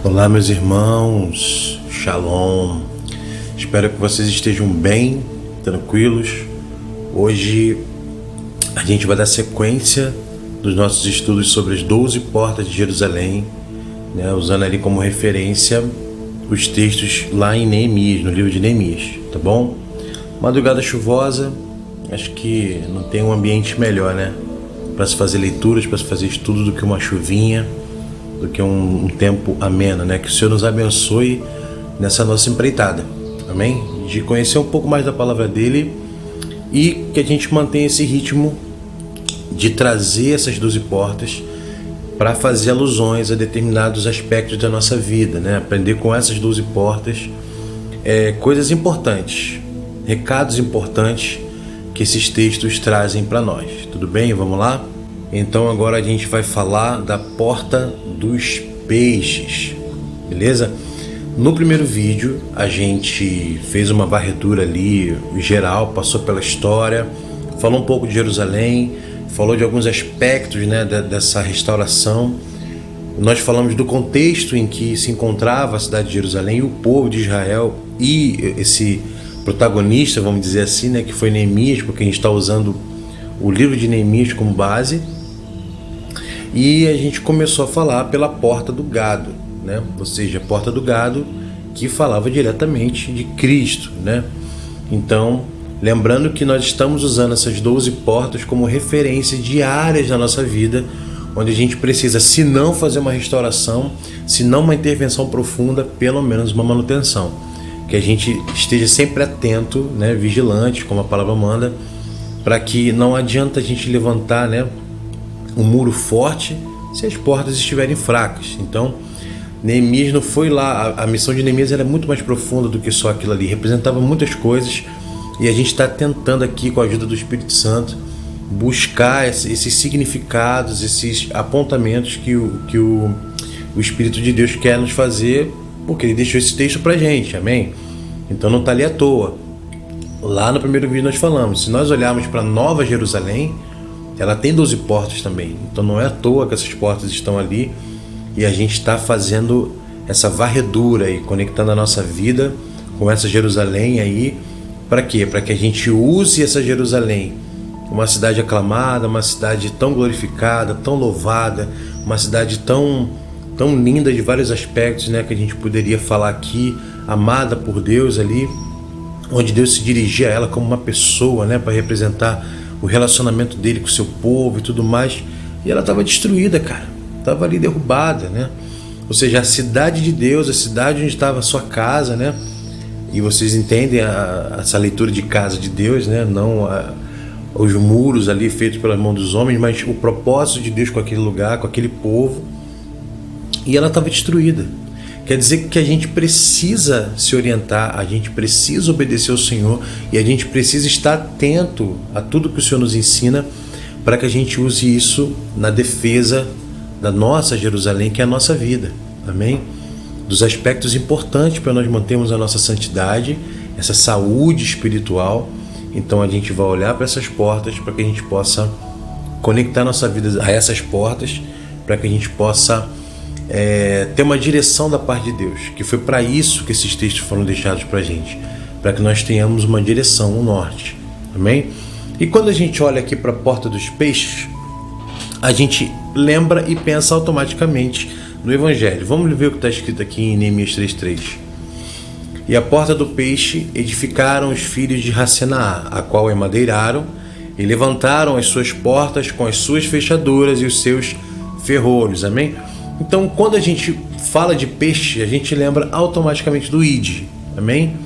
Olá, meus irmãos, Shalom. Espero que vocês estejam bem, tranquilos. Hoje a gente vai dar sequência dos nossos estudos sobre as 12 portas de Jerusalém, usando ali como referência os textos lá em Neemias, no livro de Neemias, tá bom? Madrugada chuvosa, acho que não tem um ambiente melhor, para se fazer leituras, para se fazer estudo do que uma chuvinha, do que um tempo ameno, Que o Senhor nos abençoe nessa nossa empreitada, amém? De conhecer um pouco mais da palavra dele e que a gente mantenha esse ritmo de trazer essas 12 portas para fazer alusões a determinados aspectos da nossa vida, Aprender com essas 12 portas coisas importantes, recados importantes que esses textos trazem para nós. Tudo bem? Vamos lá? Então agora a gente vai falar da porta dos peixes, beleza? No primeiro vídeo a gente fez uma varredura ali geral, passou pela história, falou um pouco de Jerusalém, falou de alguns aspectos dessa restauração. Nós falamos do contexto em que se encontrava a cidade de Jerusalém, o povo de Israel e esse protagonista, vamos dizer assim, que foi Neemias, porque a gente está usando o livro de Neemias como base. E a gente começou a falar pela porta do gado, ou seja, a porta do gado que falava diretamente de Cristo, Então, lembrando que nós estamos usando essas 12 portas como referências diárias na nossa vida, onde a gente precisa, se não fazer uma restauração, se não uma intervenção profunda, pelo menos uma manutenção. Que a gente esteja sempre atento, vigilante, como a palavra manda, para que não adianta a gente levantar, um muro forte se as portas estiverem fracas. Então, Neemias não foi lá, a missão de Neemias era muito mais profunda do que só aquilo ali, representava muitas coisas, e a gente está tentando aqui, com a ajuda do Espírito Santo, buscar esses significados, esses apontamentos que o Espírito de Deus quer nos fazer, porque ele deixou esse texto pra gente, amém? Então não está ali à toa. Lá no primeiro vídeo nós falamos, se nós olharmos para Nova Jerusalém, ela tem 12 portas também, então não é à toa que essas portas estão ali, e a gente está fazendo essa varredura e conectando a nossa vida com essa Jerusalém aí. Para quê? Para que a gente use essa Jerusalém, uma cidade aclamada, uma cidade tão glorificada, tão louvada, uma cidade tão linda de vários aspectos, que a gente poderia falar aqui, amada por Deus ali, onde Deus se dirigia a ela como uma pessoa, para representar o relacionamento dele com o seu povo e tudo mais. E ela estava destruída, cara, estava ali derrubada, Ou seja, a cidade de Deus, a cidade onde estava a sua casa, E vocês entendem essa leitura de casa de Deus, Não os muros ali feitos pela mão dos homens, mas o propósito de Deus com aquele lugar, com aquele povo. E ela estava destruída. Quer dizer que a gente precisa se orientar, a gente precisa obedecer ao Senhor e a gente precisa estar atento a tudo que o Senhor nos ensina para que a gente use isso na defesa da nossa Jerusalém, que é a nossa vida, amém? Dos aspectos importantes para nós mantermos a nossa santidade, essa saúde espiritual. Então a gente vai olhar para essas portas para que a gente possa conectar nossa vida a essas portas, para que a gente possa ter uma direção da parte de Deus, que foi para isso que esses textos foram deixados para a gente, para que nós tenhamos uma direção, um norte, amém? E quando a gente olha aqui para a porta dos peixes, a gente lembra e pensa automaticamente no Evangelho. Vamos ver o que está escrito aqui em Neemias 3:3. E a porta do peixe edificaram os filhos de Racenaá, a qual emadeiraram, e levantaram as suas portas com as suas fechaduras e os seus ferrolhos, amém? Então, quando a gente fala de peixe, a gente lembra automaticamente do Ide, amém?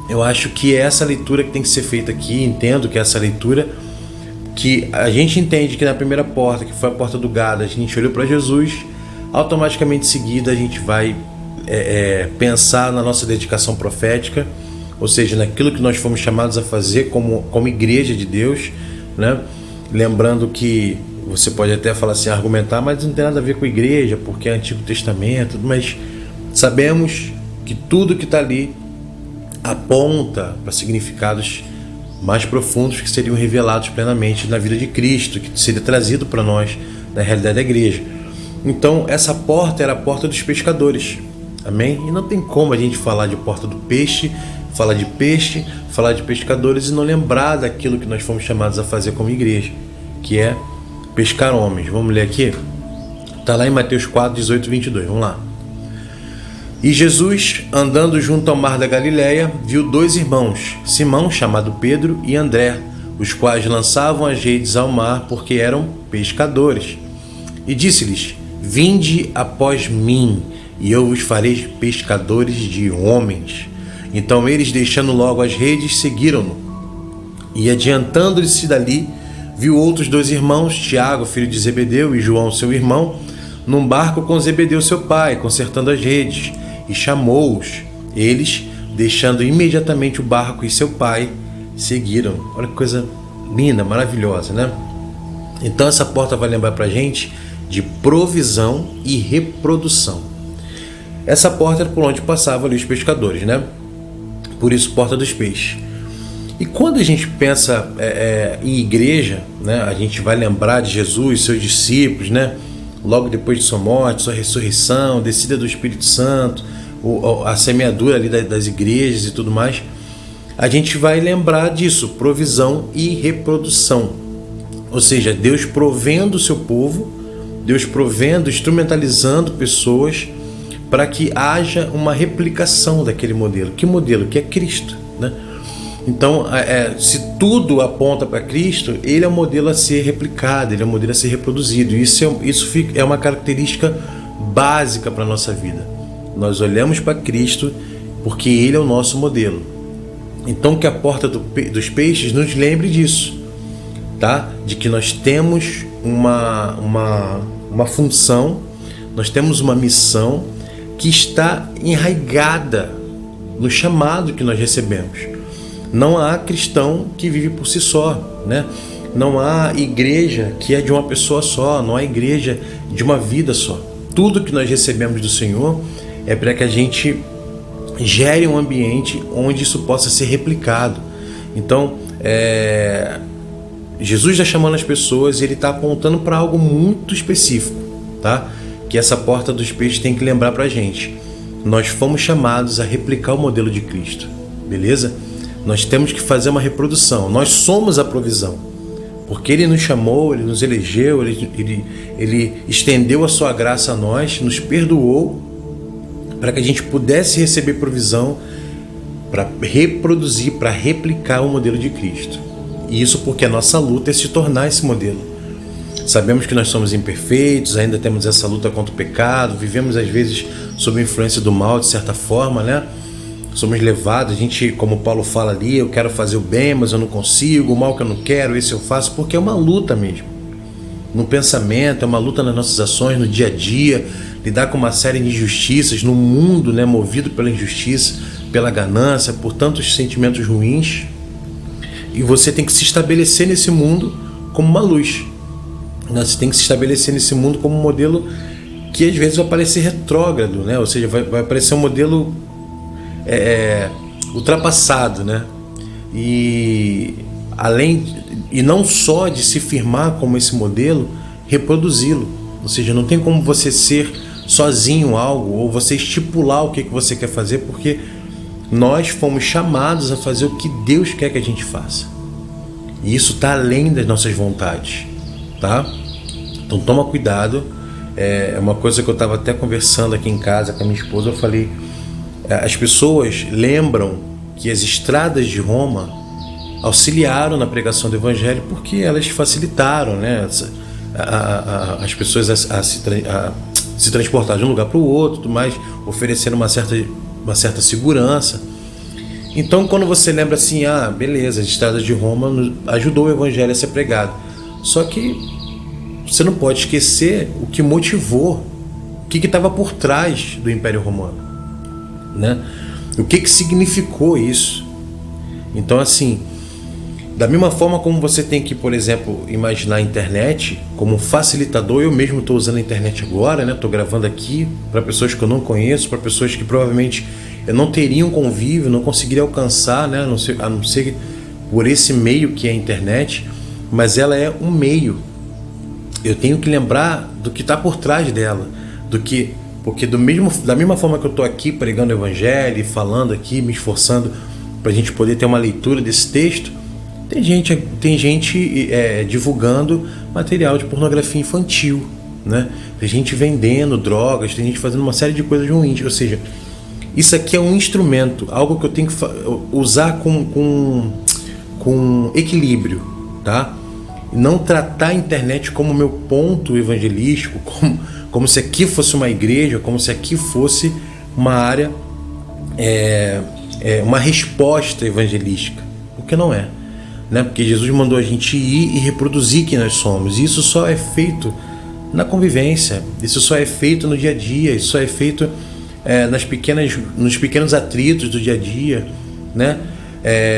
Eu acho que é essa leitura que tem que ser feita aqui, entendo que é essa leitura, que a gente entende que na primeira porta, que foi a porta do gado, a gente olhou para Jesus, automaticamente em seguida a gente vai pensar na nossa dedicação profética, ou seja, naquilo que nós fomos chamados a fazer como igreja de Deus, Lembrando que você pode até falar assim, argumentar, mas não tem nada a ver com a igreja, porque é Antigo Testamento, mas sabemos que tudo que está ali aponta para significados mais profundos que seriam revelados plenamente na vida de Cristo, que seria trazido para nós na realidade da igreja. Então essa porta era a porta dos pescadores. Amém? E não tem como a gente falar de porta do peixe, falar de peixe, falar de pescadores e não lembrar daquilo que nós fomos chamados a fazer como igreja, que é pescar homens. Vamos ler aqui? Está lá em Mateus 4, 18 e 22. Vamos lá. E Jesus, andando junto ao mar da Galileia, viu dois irmãos, Simão, chamado Pedro, e André, os quais lançavam as redes ao mar porque eram pescadores. E disse-lhes: Vinde após mim, e eu vos farei pescadores de homens. Então eles, deixando logo as redes, seguiram-no. E adiantando-se dali, viu outros dois irmãos, Tiago, filho de Zebedeu, e João, seu irmão, num barco com Zebedeu, seu pai, consertando as redes, e chamou-os. Eles, deixando imediatamente o barco e seu pai, seguiram. Olha que coisa linda, maravilhosa, né? Então essa porta vai lembrar pra gente de provisão e reprodução. Essa porta era por onde passavam ali os pescadores, né? Por isso, porta dos peixes. E quando a gente pensa em igreja, né, a gente vai lembrar de Jesus, seus discípulos, né? Logo depois de sua morte, sua ressurreição, descida do Espírito Santo, a semeadura ali das igrejas e tudo mais, a gente vai lembrar disso, provisão e reprodução. Ou seja, Deus provendo o seu povo, Deus provendo, instrumentalizando pessoas para que haja uma replicação daquele modelo. Que modelo? Que é Cristo, né? Então, se tudo aponta para Cristo, ele é o modelo a ser replicado, ele é o modelo a ser reproduzido. Isso é uma característica básica para a nossa vida. Nós olhamos para Cristo porque ele é o nosso modelo. Então, que a porta dos peixes nos lembre disso, tá? De que nós temos uma função, nós temos uma missão que está enraigada no chamado que nós recebemos. Não há cristão que vive por si só, né? Não há igreja que é de uma pessoa só, não há igreja de uma vida só. Tudo que nós recebemos do Senhor é para que a gente gere um ambiente onde isso possa ser replicado. Então, Jesus está chamando as pessoas e ele está apontando para algo muito específico, tá? Que essa porta dos peixes tem que lembrar para a gente. Nós fomos chamados a replicar o modelo de Cristo, beleza? Nós temos que fazer uma reprodução. Nós somos a provisão, porque ele nos chamou, ele nos elegeu, ele estendeu a sua graça a nós, nos perdoou para que a gente pudesse receber provisão para reproduzir, para replicar o modelo de Cristo. E isso porque a nossa luta é se tornar esse modelo. Sabemos que nós somos imperfeitos, ainda temos essa luta contra o pecado, vivemos às vezes sob a influência do mal, de certa forma, né? Somos levados, a gente, como Paulo fala ali, eu quero fazer o bem, mas eu não consigo, o mal que eu não quero, esse eu faço, porque é uma luta mesmo. No pensamento, é uma luta nas nossas ações, no dia a dia, lidar com uma série de injustiças, no mundo, né, movido pela injustiça, pela ganância, por tantos sentimentos ruins. E você tem que se estabelecer nesse mundo como uma luz. Você tem que se estabelecer nesse mundo como um modelo que às vezes vai parecer retrógrado, né? Ou seja, vai parecer um modelo ultrapassado, né? E não só de se firmar como esse modelo, reproduzi-lo. Ou seja, não tem como você ser sozinho algo ou você estipular o que você quer fazer, porque nós fomos chamados a fazer o que Deus quer que a gente faça. E isso está além das nossas vontades, tá? Então toma cuidado. É uma coisa que eu estava até conversando aqui em casa com a minha esposa. Eu falei, as pessoas lembram que as estradas de Roma auxiliaram na pregação do Evangelho porque elas facilitaram, né, as pessoas a se transportar de um lugar para o outro, mas oferecendo uma certa segurança. Então, quando você lembra assim, beleza, as estradas de Roma ajudou o Evangelho a ser pregado. Só que você não pode esquecer o que motivou, o que estava por trás do Império Romano, né? O que significou isso. Então, assim, da mesma forma como você tem que, por exemplo, imaginar a internet como um facilitador, eu mesmo estou usando a internet agora, né? Estou gravando aqui para pessoas que eu não conheço, para pessoas que provavelmente eu não teria um convívio, não conseguiria alcançar, né? A não ser por esse meio que é a internet, mas ela é um meio. eu tenho que lembrar do que está por trás dela, porque da mesma forma que eu estou aqui pregando o evangelho, falando aqui, me esforçando para a gente poder ter uma leitura desse texto, tem gente divulgando material de pornografia infantil, né? Tem gente vendendo drogas, tem gente fazendo uma série de coisas ruins. Ou seja, isso aqui é um instrumento, algo que eu tenho que usar com equilíbrio, tá? Não tratar a internet como meu ponto evangelístico, como se aqui fosse uma igreja, como se aqui fosse uma área, uma resposta evangelística, porque não é, né? Porque Jesus mandou a gente ir e reproduzir quem nós somos, e isso só é feito na convivência, isso só é feito no dia a dia, isso só é feito nos pequenos atritos do dia a dia, né?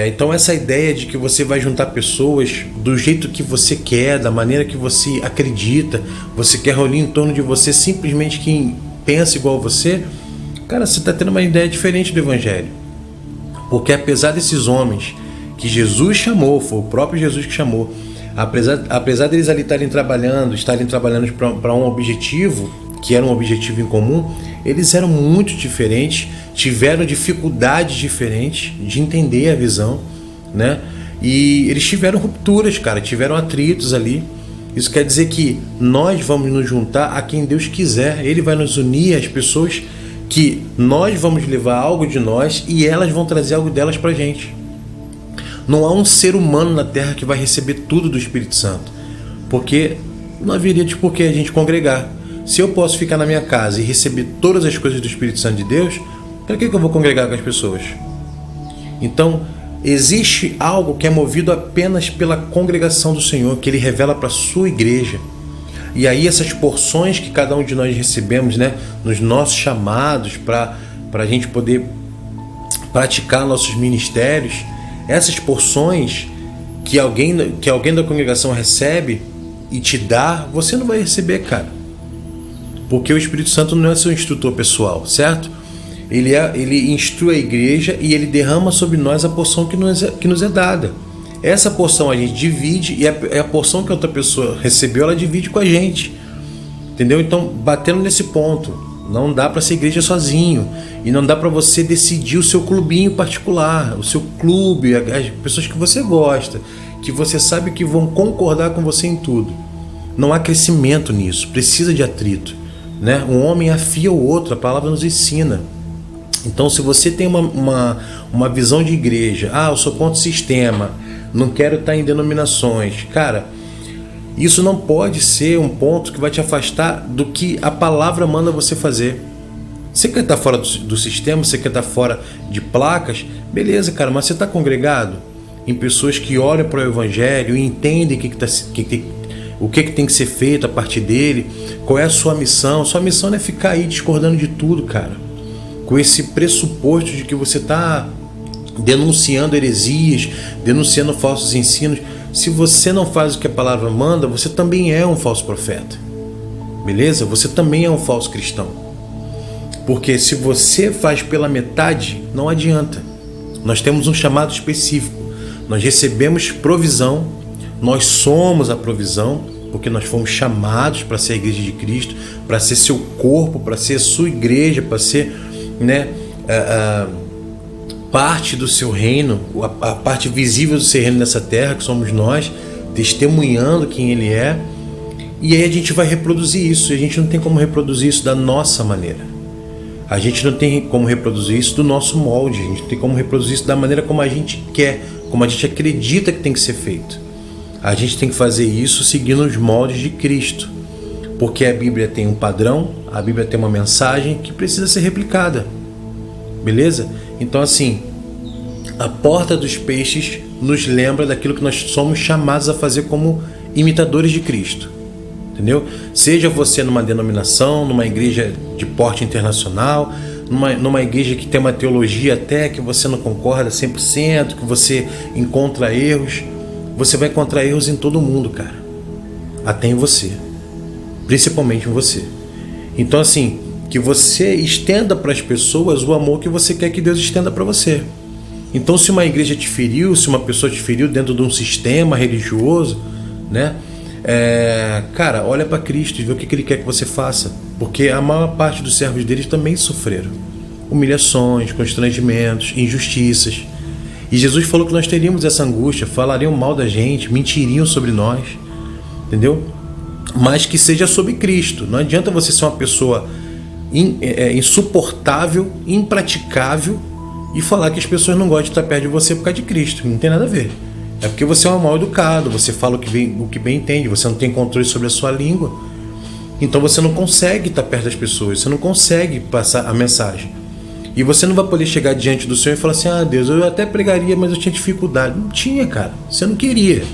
Então essa ideia de que você vai juntar pessoas do jeito que você quer, da maneira que você acredita, você quer reunir em torno de você simplesmente quem pensa igual a você, cara, você está tendo uma ideia diferente do evangelho. Porque apesar desses homens que Jesus chamou, foi o próprio Jesus que chamou, apesar deles ali estarem trabalhando para um objetivo, que era um objetivo em comum, eles eram muito diferentes, tiveram dificuldades diferentes de entender a visão, né? E eles tiveram rupturas, cara, tiveram atritos ali. Isso quer dizer que nós vamos nos juntar a quem Deus quiser. Ele vai nos unir às pessoas que nós vamos levar algo de nós e elas vão trazer algo delas pra gente. Não há um ser humano na Terra que vai receber tudo do Espírito Santo, porque não haveria de por que a gente congregar. Se eu posso ficar na minha casa e receber todas as coisas do Espírito Santo de Deus, para que eu vou congregar com as pessoas? Então, existe algo que é movido apenas pela congregação do Senhor, que Ele revela para a sua igreja. E aí essas porções que cada um de nós recebemos, né, nos nossos chamados para a gente poder praticar nossos ministérios, essas porções que alguém da congregação recebe e te dá, você não vai receber, cara. Porque o Espírito Santo não é seu instrutor pessoal, certo? Ele instrui a igreja e ele derrama sobre nós a porção que nos é dada. Essa porção a gente divide e a porção que a outra pessoa recebeu, ela divide com a gente. Entendeu? Então, batendo nesse ponto, não dá para ser igreja sozinho. E não dá para você decidir o seu clubinho particular, o seu clube, as pessoas que você gosta, que você sabe que vão concordar com você em tudo. Não há crescimento nisso, precisa de atrito, né? Um homem afia o outro, a palavra nos ensina. Então, se você tem uma visão de igreja, eu sou contra o sistema, não quero estar em denominações, cara, isso não pode ser um ponto que vai te afastar do que a palavra manda você fazer. Você quer estar fora do sistema, você quer estar fora de placas, beleza, cara, mas você está congregado em pessoas que olham para o evangelho e entendem o que tem que ser feito a partir dele, qual é a sua missão. Sua missão não é ficar aí discordando de tudo, cara, com esse pressuposto de que você está denunciando heresias, denunciando falsos ensinos. Se você não faz o que a palavra manda, você também é um falso profeta, beleza? Você também é um falso cristão, porque se você faz pela metade, não adianta. Nós temos um chamado específico, nós recebemos provisão, nós somos a provisão, porque nós fomos chamados para ser a igreja de Cristo, para ser seu corpo, para ser a sua igreja, para ser, né, parte do seu reino, a parte visível do seu reino nessa terra, que somos nós, testemunhando quem Ele é. E aí a gente vai reproduzir isso, e a gente não tem como reproduzir isso da nossa maneira. A gente não tem como reproduzir isso do nosso molde, a gente tem como reproduzir isso da maneira como a gente quer, como a gente acredita que tem que ser feito. A gente tem que fazer isso seguindo os moldes de Cristo, porque a Bíblia tem um padrão, a Bíblia tem uma mensagem que precisa ser replicada, beleza? Então, assim, a porta dos peixes nos lembra daquilo que nós somos chamados a fazer como imitadores de Cristo, entendeu? Seja você numa denominação, numa igreja de porte internacional, numa igreja que tem uma teologia até que você não concorda 100%, que você encontra erros. Você vai encontrar erros em todo mundo, cara. Até em você. Principalmente em você. Então, assim, que você estenda para as pessoas o amor que você quer que Deus estenda para você. Então, se uma igreja te feriu, se uma pessoa te feriu dentro de um sistema religioso, né, Cara, olha para Cristo e vê o que Ele quer que você faça. Porque a maior parte dos servos deles também sofreram humilhações, constrangimentos, injustiças. E Jesus falou que nós teríamos essa angústia, falariam mal da gente, mentiriam sobre nós, entendeu? Mas que seja sobre Cristo. Não adianta você ser uma pessoa insuportável, impraticável e falar que as pessoas não gostam de estar perto de você por causa de Cristo. Não tem nada a ver. É porque você é um mal educado, você fala o que bem entende, você não tem controle sobre a sua língua. Então você não consegue estar perto das pessoas, você não consegue passar a mensagem. E você não vai poder chegar diante do Senhor e falar assim: ah, Deus, eu até pregaria, mas eu tinha dificuldade. Não tinha, cara. Você não queria.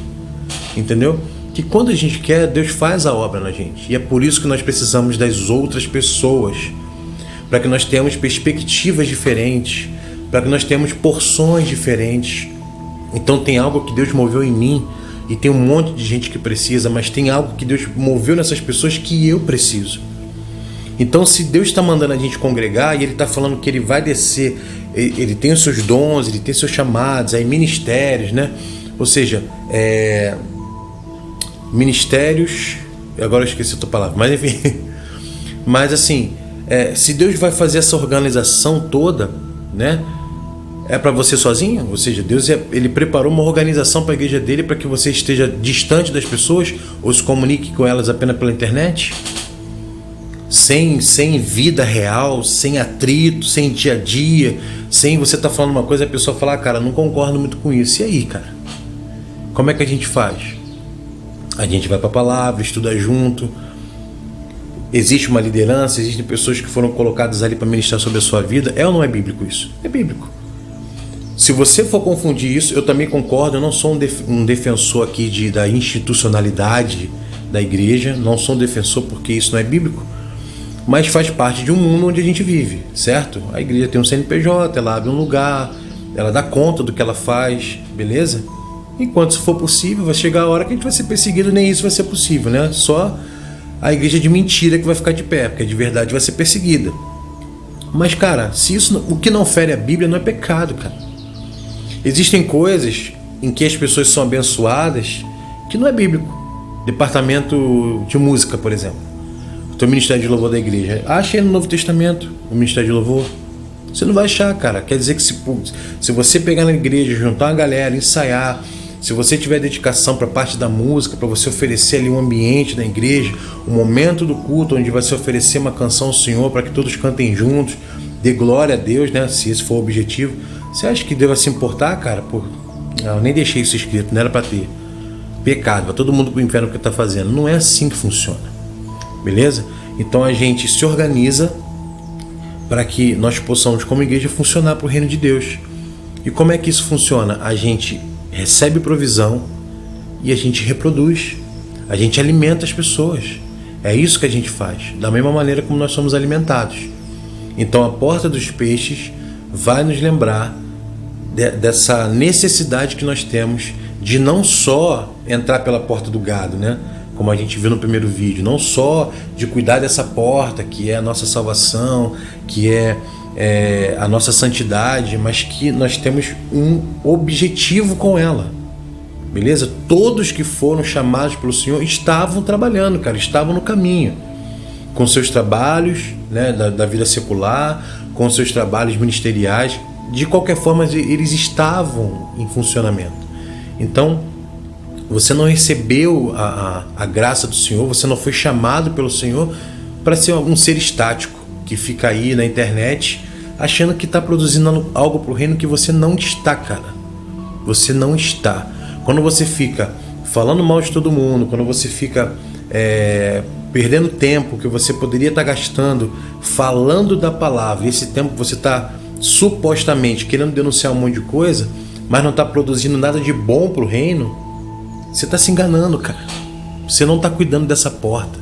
Entendeu? Que quando a gente quer, Deus faz a obra na gente. E é por isso que nós precisamos das outras pessoas. Para que nós tenhamos perspectivas diferentes. Para que nós tenhamos porções diferentes. Então tem algo que Deus moveu em mim. E tem um monte de gente que precisa. Mas tem algo que Deus moveu nessas pessoas que eu preciso. Então, se Deus está mandando a gente congregar e Ele está falando que Ele vai descer, Ele tem os seus dons, Ele tem seus chamados, aí ministérios, né? Ou seja, ministérios, agora eu esqueci a tua palavra, mas enfim. Mas assim, se Deus vai fazer essa organização toda, né? É para você sozinho? Ou seja, Deus Ele preparou uma organização para a igreja dele para que você esteja distante das pessoas ou se comunique com elas apenas pela internet? Sem vida real, sem atrito, sem dia a dia, sem você estar falando uma coisa e a pessoa falar: cara, não concordo muito com isso. E aí, cara? Como é que a gente faz? A gente vai para a palavra, estuda junto. Existe uma liderança, existem pessoas que foram colocadas ali para ministrar sobre a sua vida. É ou não é bíblico isso? É bíblico. Se você for confundir isso, eu também concordo. Eu não sou um defensor aqui da institucionalidade da igreja. Não sou um defensor porque isso não é bíblico. Mas faz parte de um mundo onde a gente vive, certo? A igreja tem um CNPJ, ela abre um lugar, ela dá conta do que ela faz, beleza? Enquanto isso for possível, vai chegar a hora que a gente vai ser perseguido, nem isso vai ser possível, né? Só a igreja de mentira que vai ficar de pé, porque a de verdade vai ser perseguida. Mas, cara, se isso, o que não fere a Bíblia não é pecado, cara. Existem coisas em que as pessoas são abençoadas que não é bíblico. Departamento de música, por exemplo. O teu ministério de louvor da igreja. Acha aí no Novo Testamento o ministério de louvor. Você não vai achar, cara. Quer dizer que se você pegar na igreja, juntar uma galera, ensaiar, se você tiver dedicação para a parte da música, para você oferecer ali um ambiente da igreja, um momento do culto onde vai se oferecer uma canção ao Senhor para que todos cantem juntos, dê glória a Deus, né? Se esse for o objetivo. Você acha que Deus vai se importar, cara? Eu nem deixei isso escrito, não era para ter. Pecado, vai todo mundo pro inferno porque está fazendo. Não é assim que funciona. Beleza? Então a gente se organiza para que nós possamos, como igreja, funcionar para o reino de Deus. E como é que isso funciona? A gente recebe provisão e a gente reproduz. A gente alimenta as pessoas. É isso que a gente faz, da mesma maneira como nós somos alimentados. Então a porta dos peixes vai nos lembrar dessa necessidade que nós temos de não só entrar pela porta do gado, né? Como a gente viu no primeiro vídeo, não só de cuidar dessa porta, que é a nossa salvação, que é a nossa santidade, mas que nós temos um objetivo com ela, beleza? Todos que foram chamados pelo Senhor estavam trabalhando, cara, estavam no caminho, com seus trabalhos, né, da vida secular, com seus trabalhos ministeriais, de qualquer forma eles estavam em funcionamento. Então, você não recebeu a graça do Senhor, você não foi chamado pelo Senhor para ser um ser estático que fica aí na internet achando que está produzindo algo para o reino que você não está, cara. Você não está. Quando você fica falando mal de todo mundo, quando você fica perdendo tempo que você poderia estar gastando falando da palavra, e esse tempo você está supostamente querendo denunciar um monte de coisa, mas não está produzindo nada de bom para o reino, você está se enganando, cara. Você não está cuidando dessa porta.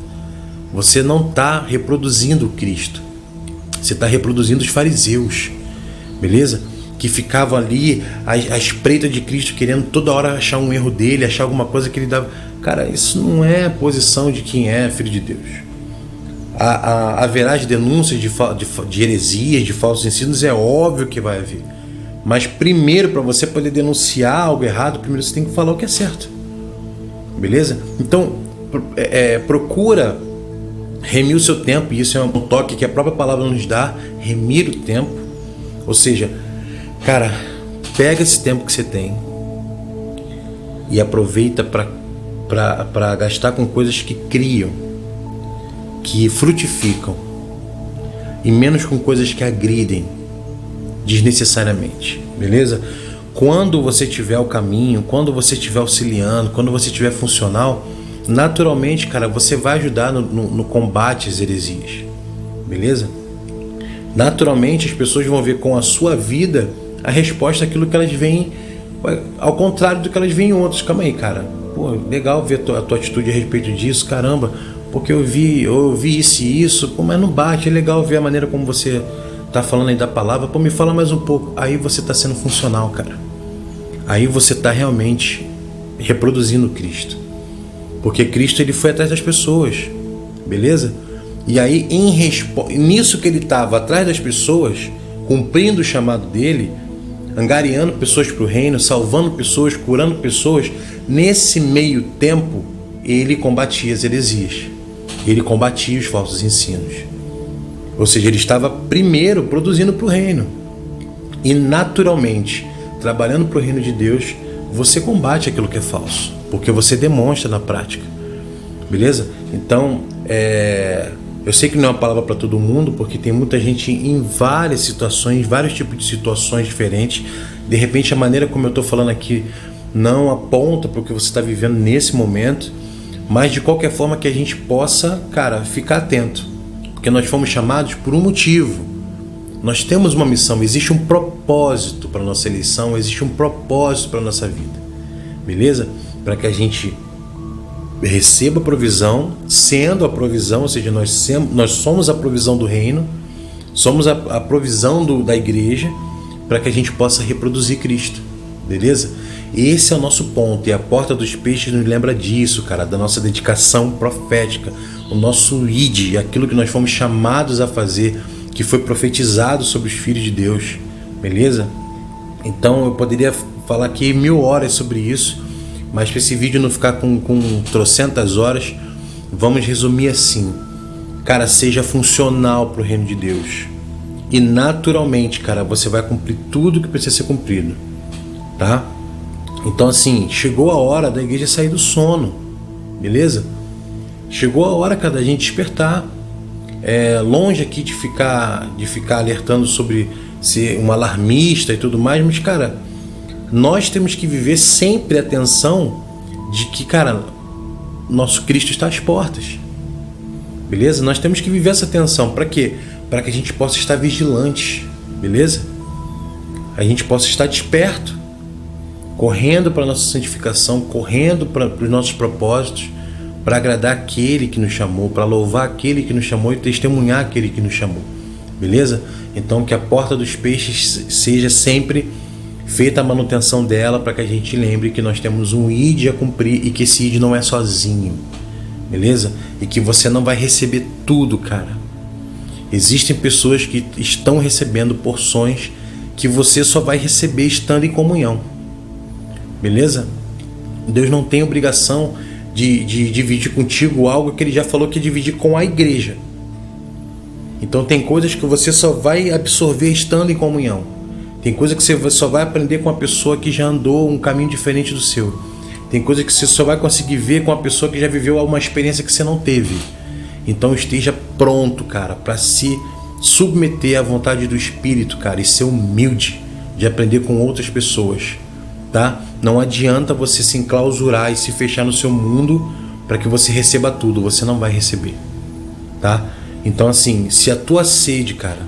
Você não está reproduzindo o Cristo. Você está reproduzindo os fariseus, beleza? Que ficavam ali à espreita de Cristo, querendo toda hora achar um erro dele, achar alguma coisa que ele dava. Cara, isso não é a posição de quem é filho de Deus. Haverá denúncias de heresias, de falsos ensinos, é óbvio que vai haver. Mas primeiro, para você poder denunciar algo errado, primeiro você tem que falar o que é certo. Beleza? Então, procura remir o seu tempo, e isso é um toque que a própria palavra nos dá, remir o tempo. Ou seja, cara, pega esse tempo que você tem e aproveita para gastar com coisas que criam, que frutificam, e menos com coisas que agridem desnecessariamente, beleza? Quando você tiver ao caminho, quando você estiver auxiliando, quando você estiver funcional, naturalmente, cara, você vai ajudar no combate às heresias, beleza? Naturalmente as pessoas vão ver com a sua vida a resposta àquilo que elas veem, ao contrário do que elas veem em outros. Calma aí, cara, pô, legal ver a tua atitude a respeito disso, caramba, porque eu vi isso e isso, pô, mas não bate. É legal ver a maneira como você tá falando aí da palavra, pô, me fala mais um pouco. Aí você tá sendo funcional, cara. Aí você tá realmente reproduzindo Cristo, porque Cristo, ele foi atrás das pessoas, beleza? E aí, nisso que ele estava atrás das pessoas, cumprindo o chamado dele, angariando pessoas para o reino, salvando pessoas, curando pessoas, nesse meio tempo, ele combatia as heresias, ele combatia os falsos ensinos. Ou seja, ele estava primeiro produzindo para o reino. E naturalmente, trabalhando para o reino de Deus, você combate aquilo que é falso, porque você demonstra na prática, beleza? Então, eu sei que não é uma palavra para todo mundo, porque tem muita gente em várias situações, vários tipos de situações diferentes. De repente, a maneira como eu estou falando aqui não aponta para o que você está vivendo nesse momento, mas de qualquer forma que a gente possa, cara, ficar atento, porque nós fomos chamados por um motivo. Nós temos uma missão, existe um propósito para a nossa eleição, existe um propósito para a nossa vida, beleza? Para que a gente receba a provisão, sendo a provisão, ou seja, nós somos a provisão do reino, somos a provisão da igreja, para que a gente possa reproduzir Cristo, beleza? Esse é o nosso ponto, e a Porta dos Peixes nos lembra disso, cara, da nossa dedicação profética, o nosso id, aquilo que nós fomos chamados a fazer, que foi profetizado sobre os filhos de Deus, beleza? Então eu poderia falar aqui 1000 horas sobre isso, mas para esse vídeo não ficar com trocentas horas, vamos resumir assim: cara, seja funcional para o reino de Deus, e naturalmente, cara, você vai cumprir tudo que precisa ser cumprido, tá? Então assim, chegou a hora da igreja sair do sono, beleza? Chegou a hora, cara, da gente despertar. Longe aqui de ficar alertando sobre ser um alarmista e tudo mais, mas, cara, nós temos que viver sempre a atenção de que, cara, nosso Cristo está às portas, beleza? Nós temos que viver essa atenção. Para quê? Para que a gente possa estar vigilante, beleza? A gente possa estar desperto, correndo para a nossa santificação, correndo para os nossos propósitos, para agradar aquele que nos chamou, para louvar aquele que nos chamou e testemunhar aquele que nos chamou, beleza? Então que a Porta dos Peixes seja sempre feita a manutenção dela, para que a gente lembre que nós temos um id a cumprir, e que esse id não é sozinho, beleza? E que você não vai receber tudo, cara. Existem pessoas que estão recebendo porções que você só vai receber estando em comunhão, beleza? Deus não tem obrigação de dividir contigo algo que ele já falou que é dividir com a igreja. Então tem coisas que você só vai absorver estando em comunhão. Tem coisa que você só vai aprender com uma pessoa que já andou um caminho diferente do seu. Tem coisa que você só vai conseguir ver com uma pessoa que já viveu uma experiência que você não teve. Então esteja pronto, cara, para se submeter à vontade do Espírito, cara, e ser humilde de aprender com outras pessoas, tá? Não adianta você se enclausurar e se fechar no seu mundo para que você receba tudo. Você não vai receber, tá? Então assim, se a tua sede, cara,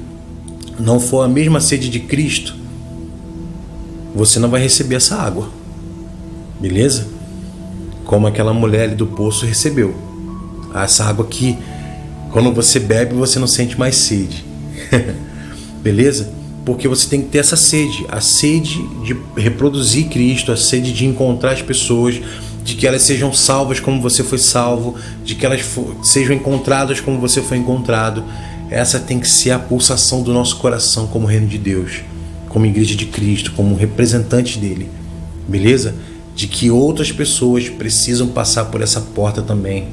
não for a mesma sede de Cristo, você não vai receber essa água, beleza? Como aquela mulher ali do poço recebeu. Essa água que, quando você bebe, você não sente mais sede. Beleza? Porque você tem que ter essa sede, a sede de reproduzir Cristo, a sede de encontrar as pessoas, de que elas sejam salvas como você foi salvo, de que elas sejam encontradas como você foi encontrado. Essa tem que ser a pulsação do nosso coração como reino de Deus, como igreja de Cristo, como representantes dele, beleza? de que outras pessoas precisam passar por essa porta também,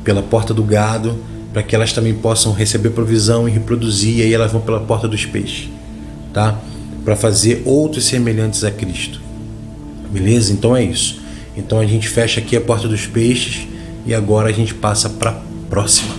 pela porta do gado, para que elas também possam receber provisão e reproduzir, e aí elas vão pela porta dos peixes, tá? Para fazer outros semelhantes a Cristo. Beleza? Então é isso. Então a gente fecha aqui a porta dos peixes e agora a gente passa para a próxima.